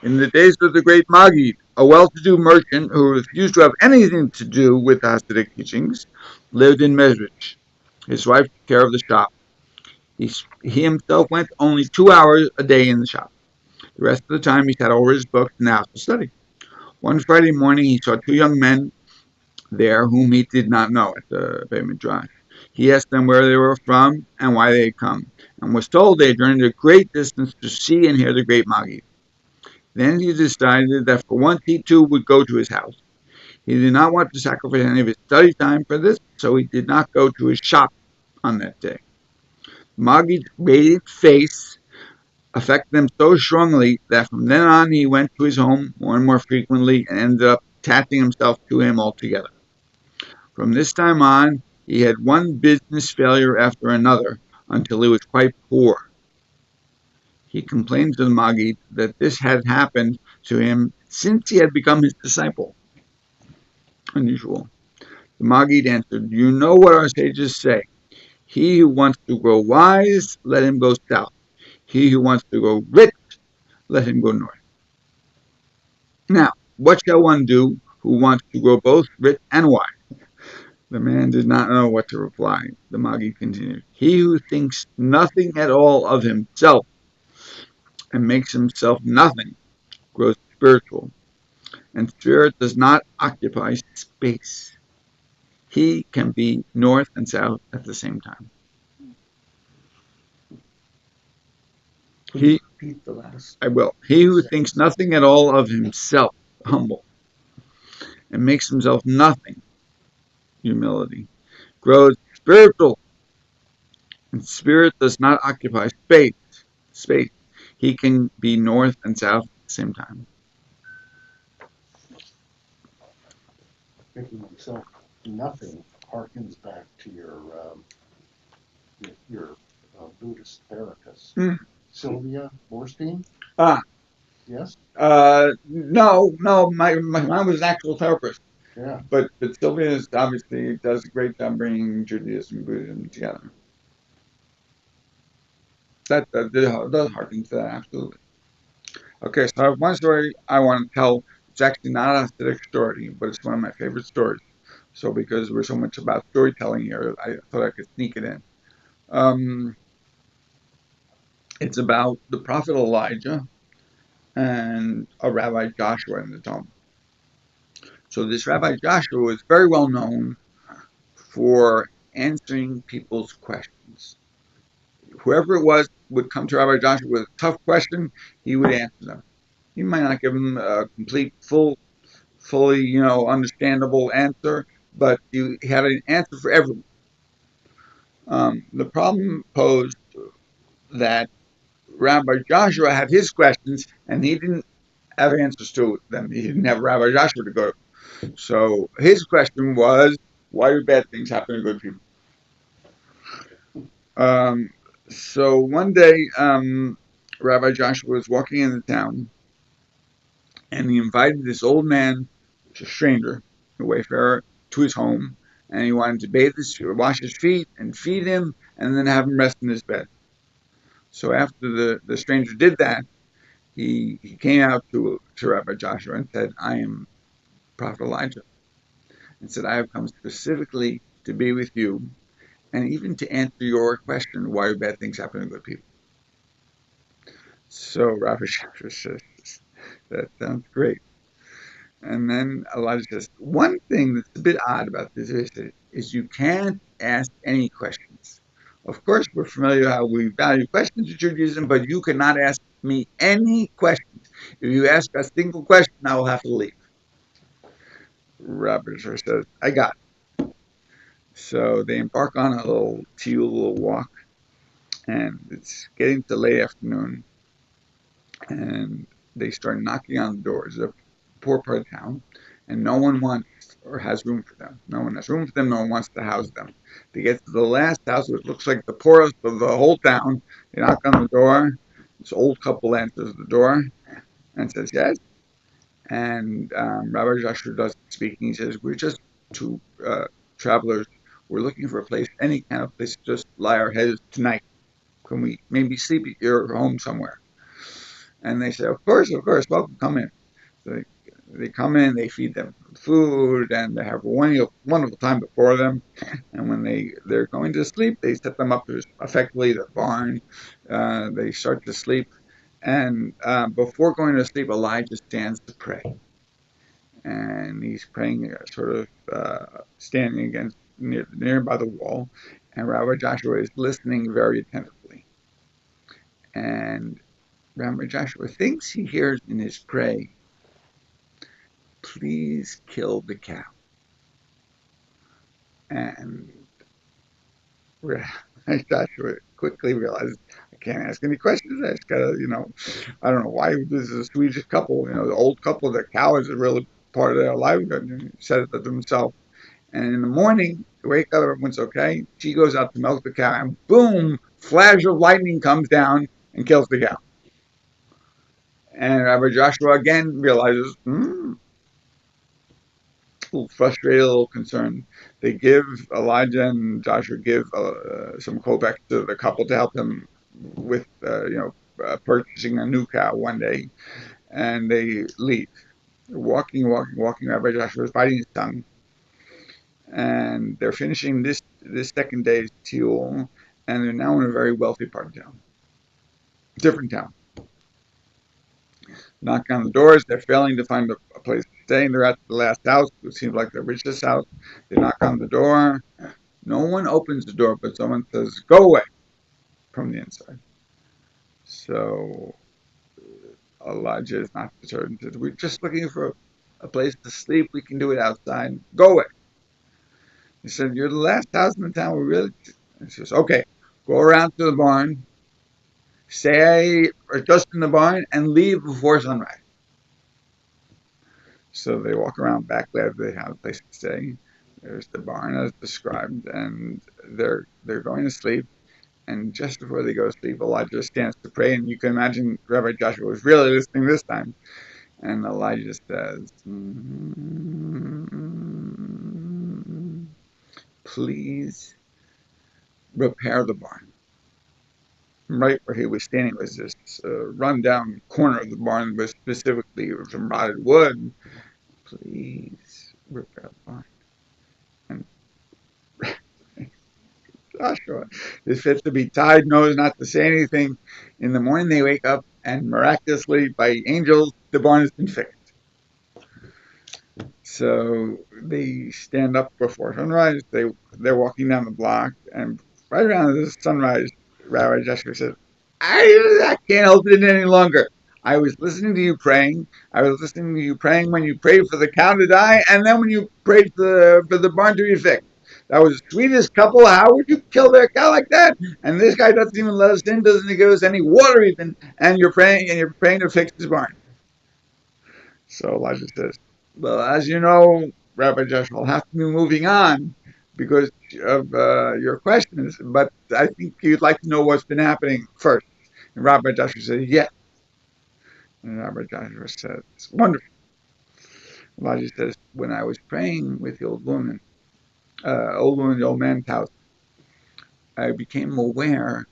In the days of the great Maggid, a well-to-do merchant who refused to have anything to do with the Hasidic teachings, lived in Mezrich. His wife took care of the shop. He himself went only 2 hours a day in the shop. The rest of the time he sat over his books in the house to study. One Friday morning he saw 2 young men there whom he did not know at the Beit Midrash. He asked them where they were from and why they had come, and was told they had journeyed a great distance to see and hear the great Maggid. Then he decided that for once he too would go to his house. He did not want to sacrifice any of his study time for this, so he did not go to his shop on that day. Maggid's radiant face affected him so strongly that from then on he went to his home more and more frequently and ended up attaching himself to him altogether. From this time on, he had one business failure after another until he was quite poor. He complained to the Maggid that this had happened to him since he had become his disciple. Unusual. The Maggid answered, "You know what our sages say. He who wants to grow wise, let him go south. He who wants to grow rich, let him go north." Now, what shall one do who wants to grow both rich and wise? The man did not know what to reply. The Maggid continued, "He who thinks nothing at all of himself and makes himself nothing grows spiritual, and spirit does not occupy space. He can be north and south at the same time." Repeat the last. I will. He who thinks nothing at all of himself, humble, and makes himself nothing, humility, grows spiritual, and spirit does not occupy space. He can be north and south at the same time. Making himself nothing harkens back to your Buddhist therapist, Sylvia Boorstein. Yes. No, mine was an actual therapist. Yeah. But Sylvia obviously does a great job bringing Judaism and Buddhism together. That does harken to that, absolutely. Okay, so I have one story I want to tell. It's actually not a Hasidic story, but it's one of my favorite stories. So because we're so much about storytelling here, I thought I could sneak it in. It's about the prophet Elijah and a Rabbi Joshua in the Talmud. So this Rabbi Joshua was very well known for answering people's questions. Whoever it was would come to Rabbi Joshua with a tough question, he would answer them. He might not give them a complete, fully, understandable answer, but he had an answer for everyone. The problem posed that Rabbi Joshua had his questions, and he didn't have answers to them. He didn't have Rabbi Joshua to go to. So his question was, why do bad things happen to good people? So one day, Rabbi Joshua was walking in the town, and he invited this old man, a stranger, a wayfarer, to his home, and he wanted to wash his feet, and feed him, and then have him rest in his bed. So after the stranger did that, he came out to Rabbi Joshua and said, "I am Prophet Elijah," and said, "I have come specifically to be with you, and even to answer your question, why do bad things happen to good people?" So Rabbi Joshua says, "That sounds great." And then Elijah says, "One thing that's a bit odd about this is you can't ask any questions. Of course, we're familiar how we value questions in Judaism, but you cannot ask me any questions. If you ask a single question, I will have to leave." Rabbi Joshua says, I got it. So they embark on a little walk, and it's getting to late afternoon, and they start knocking on the doors of the poor part of town, and no one wants or has room for them. No one has room for them. No one wants to house them. They get to the last house, which looks like the poorest of the whole town. They knock on the door. This old couple answers the door and says yes. And Rabbi Joshua doesn't speak. He says, we're just two travelers. We're looking for a place, any kind of place to just lie our heads tonight. Can we maybe sleep at your home somewhere? And they say, of course, welcome, come in. So they come in, they feed them food, and they have a wonderful time before them. And when they're going to sleep, they set them up as effectively the barn. They start to sleep. And before going to sleep, Elijah stands to pray. And he's praying sort of standing against near by the wall. And Rabbi Joshua is listening very attentively. And Rabbi Joshua thinks he hears in his prayer, please kill the cow. And Rabbi Joshua quickly realizes, I can't ask any questions. I just gotta, I don't know why this is a Swedish couple, the old couple, the cow is a really part of their livelihood. And he said it to himself. And in the morning, they wake up, everyone's okay. She goes out to milk the cow, and boom, flash of lightning comes down and kills the cow. And Rabbi Joshua again realizes, a little frustrated, a little concerned. They give Elijah and Joshua give some kopek to the couple to help them with, purchasing a new cow one day, and they leave. They're walking. Rabbi Joshua is biting his tongue, and they're finishing this second day's tiyul, and they're now in a very wealthy part of town, different town. Knock on the doors. They're failing to find a place to stay. They're at the last house. It seems like the richest house. They knock on the door. No one opens the door, but someone says, go away, from the inside. So Elijah is not deterred. Says, we're just looking for a place to sleep. We can do it outside. Go away. He said, you're the last house in the town. He says, okay, go around to the barn. Stay just in the barn and leave before sunrise. So they walk around back there. They have a place to stay. There's the barn as described, and they're going to sleep. And just before they go to sleep, Elijah stands to pray, and you can imagine Rabbi Joshua was really listening this time. And Elijah says, please repair the barn. Right where he was standing was this run-down corner of the barn with specifically some rotted wood. Please repair the barn. And Joshua is fit to be tied, knows not to say anything. In the morning they wake up, and miraculously, by angels, the barn has been fixed. So they stand up before sunrise. They're walking down the block, and right around the sunrise, Rabbi Joshua says, I can't hold it any longer. I was listening to you praying. I was listening to you praying when you prayed for the cow to die, and then when you prayed for the barn to be fixed. That was the sweetest couple. How would you kill their cow like that? And this guy doesn't even let us in, doesn't give us any water even, and you're praying to fix his barn. So Elijah says, well, as you know, Rabbi Joshua, I'll have to be moving on because of your questions, but I think you'd like to know what's been happening first. And Rabbi Joshua said, yes. And Rabbi Joshua says, wonderful. Elijah says, when I was praying with the old woman, the old man's house, I became aware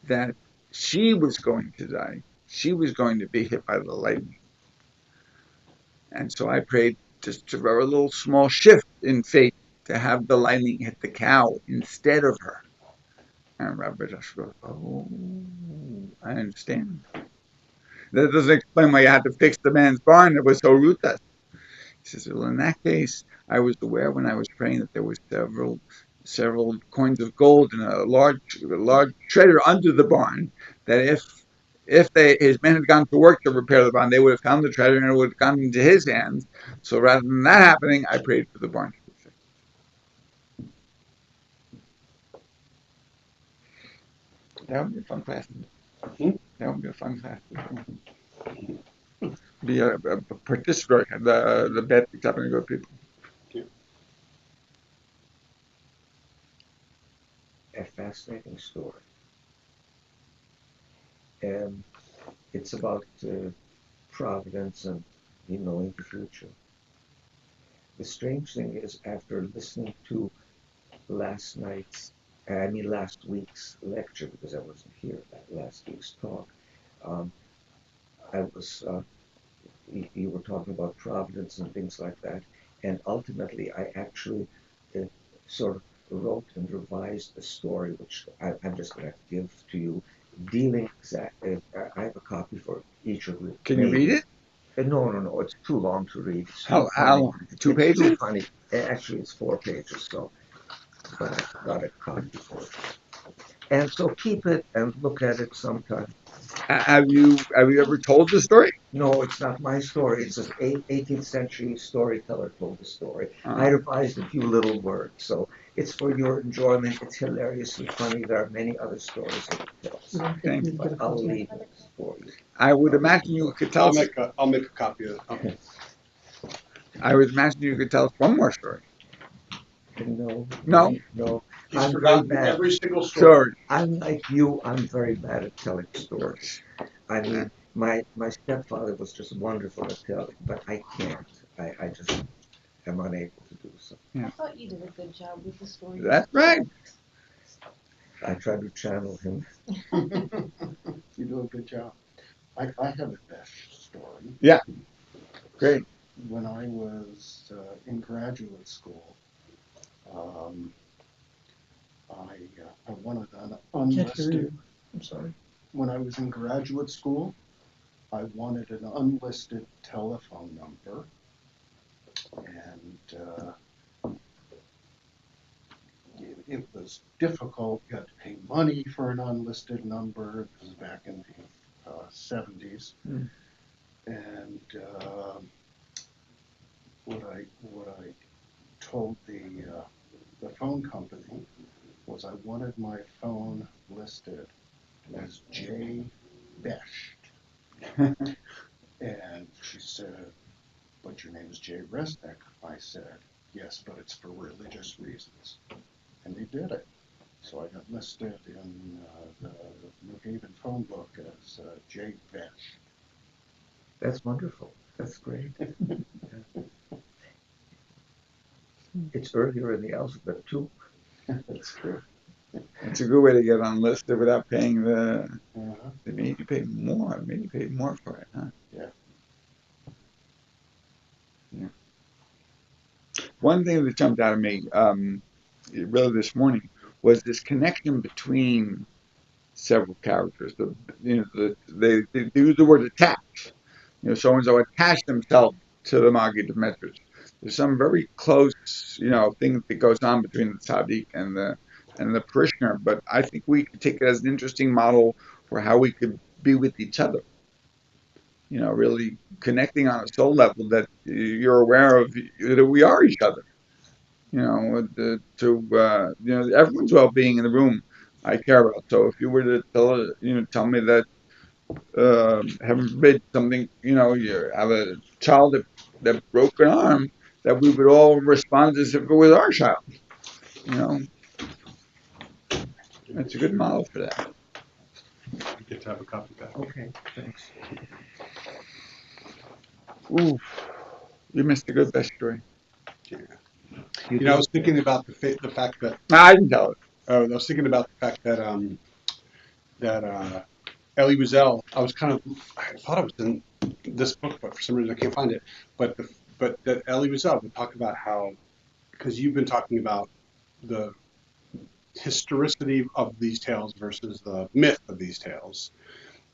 that she was going to die. She was going to be hit by the lightning. And so I prayed just to a little small shift in faith to have the lightning hit the cow instead of her. And Rabbi Joshua goes, oh, I understand. That doesn't explain why you had to fix the man's barn that was so ruthless. He says, well, in that case, I was aware when I was praying that there was several coins of gold and a large treasure under the barn, that if if his men had gone to work to repair the barn, they would have found the treasure and it would have gone into his hands. So rather than that happening, I prayed for the barn to be fixed. That would be a fun class. That would be a fun class. Be a participant. The bad things happen to good people. A fascinating story. And it's about providence and knowing the future. The strange thing is, after listening to last week's lecture, because I wasn't here at last week's talk, I was, you were talking about providence and things like that, and ultimately I actually sort of wrote and revised a story, which I'm just going to give to you, dealing exactly. I have a copy for each of you. Can you read it? No, it's too long to read. How long? 2 pages? It's too funny. Actually, it's 4 pages, so, but I got a copy for it. And so keep it and look at it sometime. Have you ever told the story? No, it's not my story. It's an 18th century storyteller told the story. I revised a few little words, so it's for your enjoyment. It's hilariously funny. There are many other stories that it tells. Thank you. But I'll leave it for you. I would imagine you could tell us. I'll make a copy of it. Okay. I would imagine you could tell us one more story. No. He's I'm forgotten very bad. every single story. I'm like you. I'm very bad at telling stories. I mean, my stepfather was just wonderful at telling, but I can't. I just am unable to do so. I thought you did a good job with the story. That's right. I try to channel him. You do a good job. I have a best story. Yeah. Great. When I was in graduate school, I wanted an Can't hear unlisted. you. I'm sorry. When I was in graduate school, I wanted an unlisted telephone number, and it was difficult. You had to pay money for an unlisted number. This was back in the 70s, and what I told the phone company was I wanted my phone listed as J. Besht. And she said, "But your name is Jay Resnick." I said, "Yes, but it's for religious reasons." And they did it. So I got listed in the New Haven phone book as Jay Besht. That's wonderful. That's great. It's earlier in the alphabet, too. That's true. It's a good way to get unlisted without paying the. They made you pay more. They made you pay more for it, huh? Yeah. Yeah. One thing that jumped out at me, really this morning, was this connection between several characters. They use the word attach. So and so attach themselves to the Maggid of Medrash. There's some very close, thing that goes on between the tzaddik and the parishioner. But I think we could take it as an interesting model for how we could be with each other. Really connecting on a soul level that you're aware of that we are each other. Everyone's well-being in the room I care about. So if you were to tell me that, heaven forbid, something, you have a child that broke an arm, that we would all respond as if it was our child. That's a good model for that. You get to have a copy back. Okay, thanks. Ooh, you missed a good best story. Yeah. I was thinking about the fact that. I didn't tell it. I was thinking about the fact that Elie Wiesel. I thought it was in this book, but for some reason I can't find it. But that Elie Wiesel would talk about how, because you've been talking about the historicity of these tales versus the myth of these tales,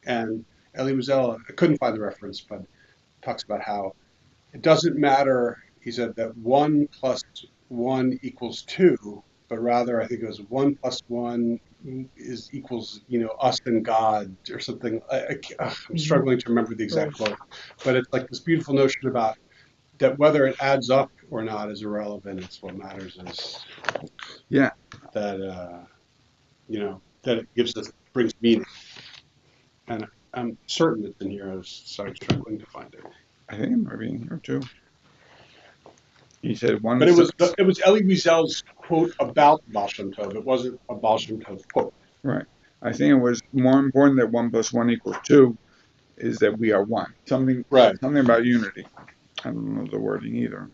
and Elie Wiesel, I couldn't find the reference, but talks about how it doesn't matter. He said that 1 + 1 = 2, but rather I think it was 1 + 1 is equals, us and God or something. I'm Mhm. struggling to remember the exact Right. quote, but it's like this beautiful notion about that whether it adds up or not is irrelevant. It's what matters is Yeah, that that it brings meaning, and I'm certain it's in here. I was struggling to find it, I think it might be in here too. He said one but it son, was Elie Wiesel's quote about Baal Shem Tov. It wasn't a Baal Shem Tov quote. right. I think it was more important that 1 + 1 = 2 is that we are one. Right. Something about unity. I don't know the wording either.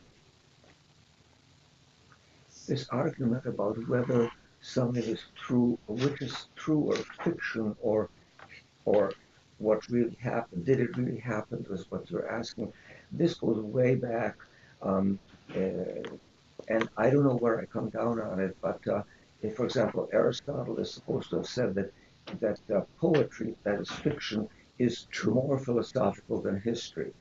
This argument about whether something is true, which is true or fiction, or what really happened, did it really happen, was what you're asking. This goes way back, um, uh, and I don't know where I come down on it, but if, for example, Aristotle is supposed to have said that poetry, that is fiction, is more philosophical than history,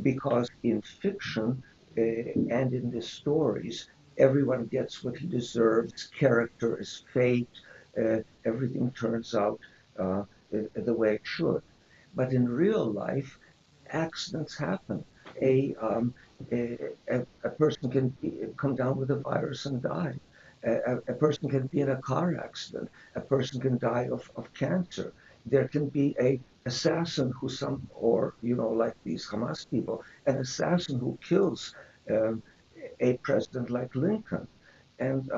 because in fiction and in the stories, everyone gets what he deserves. Character is fate. Everything turns out the way it should. But in real life, accidents happen. A, um, a person can come down with a virus and die. A person can be in a car accident. A person can die of cancer. There can be a assassin who or like these Hamas people, an assassin who kills um, a president like Lincoln, and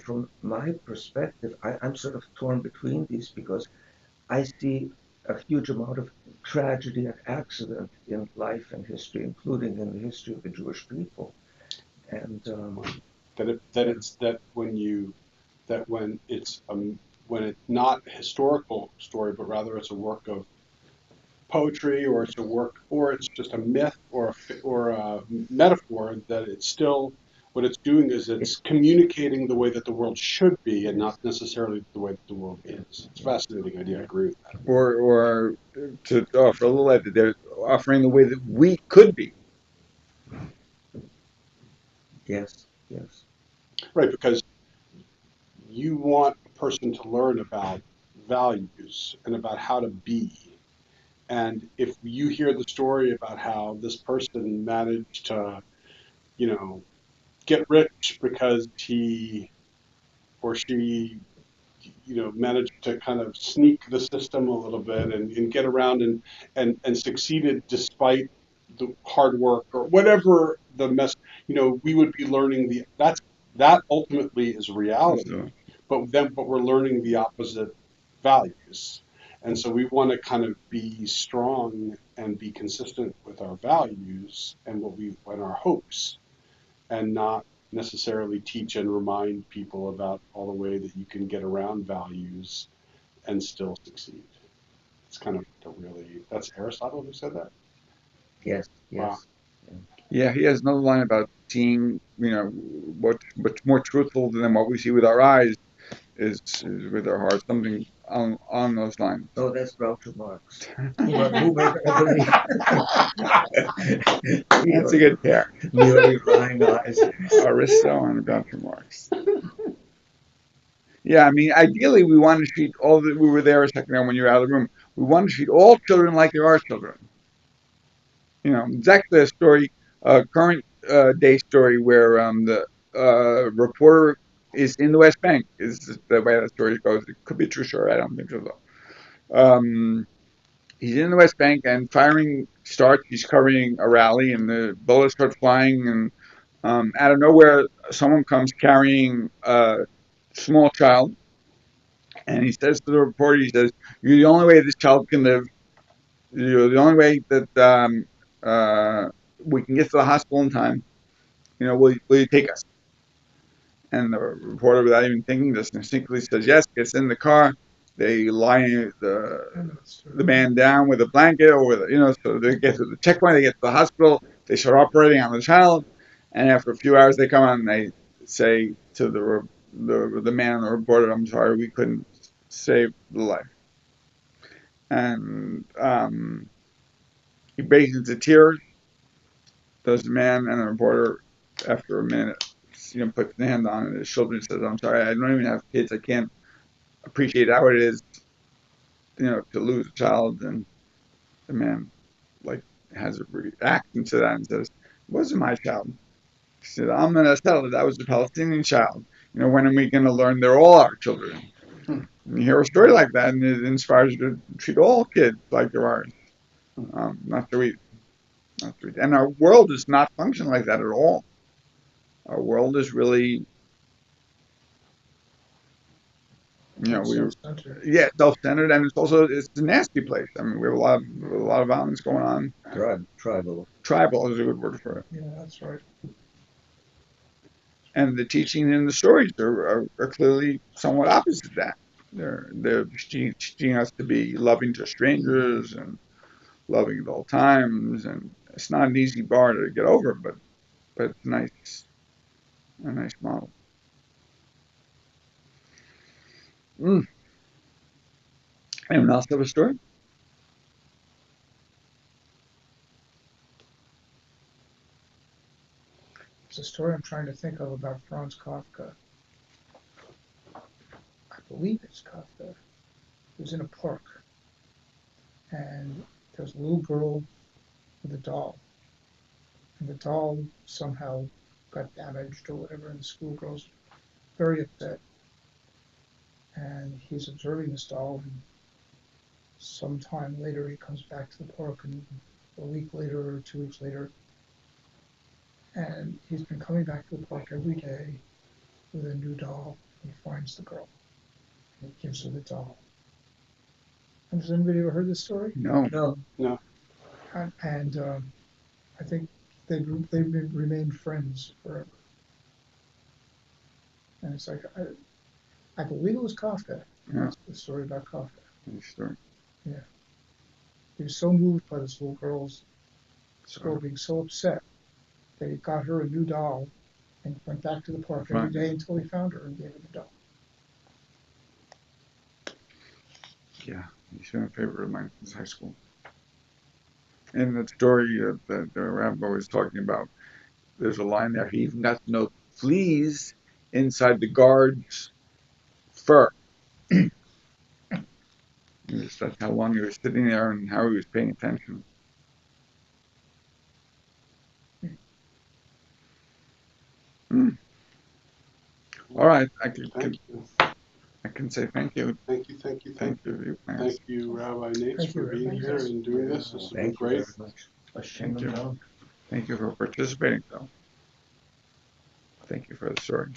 from my perspective, I'm sort of torn between these because I see a huge amount of tragedy and accident in life and history, including in the history of the Jewish people. And That when it's not a historical story, but rather it's a work of poetry, or it's a work, or it's just a myth or a metaphor, that it's still what it's doing is it's it's communicating the way that the world should be, and not necessarily the way that the world is. It's a fascinating idea. I agree with that. Or to offer a little edit, they're offering the way that we could be. yes, yes, Right, because you want a person to learn about values and about how to be. And if you hear the story about how this person managed to, you know, get rich because he or she, managed to kind of sneak the system a little bit, and get around, and succeeded despite the hard work or whatever the mess, we would be learning that ultimately is reality, So, but we're learning the opposite values. And so we want to kind of be strong and be consistent with our values and our hopes, and not necessarily teach and remind people about all the way that you can get around values and still succeed. It's kind of that's Aristotle who said that. yes, Wow. yes. yeah, he has another line about seeing, what's more truthful than what we see with our eyes is with our hearts, something on those lines. Oh, that's Groucho Marx. Who made That's a good pair. Nearly lying eyes. Aristo and Groucho Marx. Yeah, I mean, ideally, we want to treat all the. We were there a second ago when you were out of the room. We want to treat all children like they are children. Exactly a story, current day story where the reporter is in the West Bank. Is the way that story goes. It could be true, sure. I don't think so though. He's in the West Bank and firing starts. He's covering a rally, and the bullets start flying, and out of nowhere, someone comes carrying a small child, and he says to the reporter, he says, "You're the only way this child can live. You're the only way that we can get to the hospital in time. Will you take us?" And the reporter, without even thinking, just instinctively says yes, gets in the car. They lie the man down with a blanket, or so they get to the checkpoint, they get to the hospital, they start operating on the child, and after a few hours, they come out and they say to the man, the reporter, "I'm sorry, we couldn't save the life." And he breaks into tears, does the man, and the reporter, after a minute, puts the hand on his shoulder and says, "I'm sorry, I don't even have kids. I can't appreciate how it is, to lose a child." And the man, like, has a reaction to that and says, "It wasn't my child." He said, "I'm going to settle it. That was a Palestinian child. When are we going to learn they're all our children?" Hmm. And you hear a story like that, and it inspires you to treat all kids like they're ours. Not to eat. And our world does not function like that at all. Our world is really, self-centered, and it's a nasty place. I mean, we have a lot of violence going on. Tribal. Tribal is a good word for it. Yeah, that's right. And the teaching and the stories are clearly somewhat opposite to that. They're teaching us to be loving to strangers and loving at all times, and it's not an easy bar to get over, but it's a nice model. Anyone else have a story? It's a story I'm trying to think of about Franz Kafka. I believe it's Kafka. He was in a park, and there was a little girl with a doll, and the doll somehow got damaged or whatever, and the schoolgirl's very upset. And he's observing this doll, and sometime later he comes back to the park, and a week later or 2 weeks later, and he's been coming back to the park every day with a new doll. He finds the girl, and he gives her the doll. And has anybody ever heard this story? No. No. And I think they've remained friends forever. And it's like, I believe it was Kafka. Yeah. That's the story about Kafka. Nice story. Yeah. He was so moved by this little girl being so upset that he got her a new doll and went back to the park every day until he found her and gave her the doll. Yeah, he's been a favorite of mine since high school. In that story that the rabbi was talking about, there's a line there. He even got to know fleas inside the guard's fur. That's how long he was sitting there and how he was paying attention. All right, Thank you. I can say thank you. Thank you, Rabbi Nates, Thank for you, being Rabbi here Nates. and doing this. This has been Thank you great. very much. Thank you. Thank you for participating, though. Thank you for the story.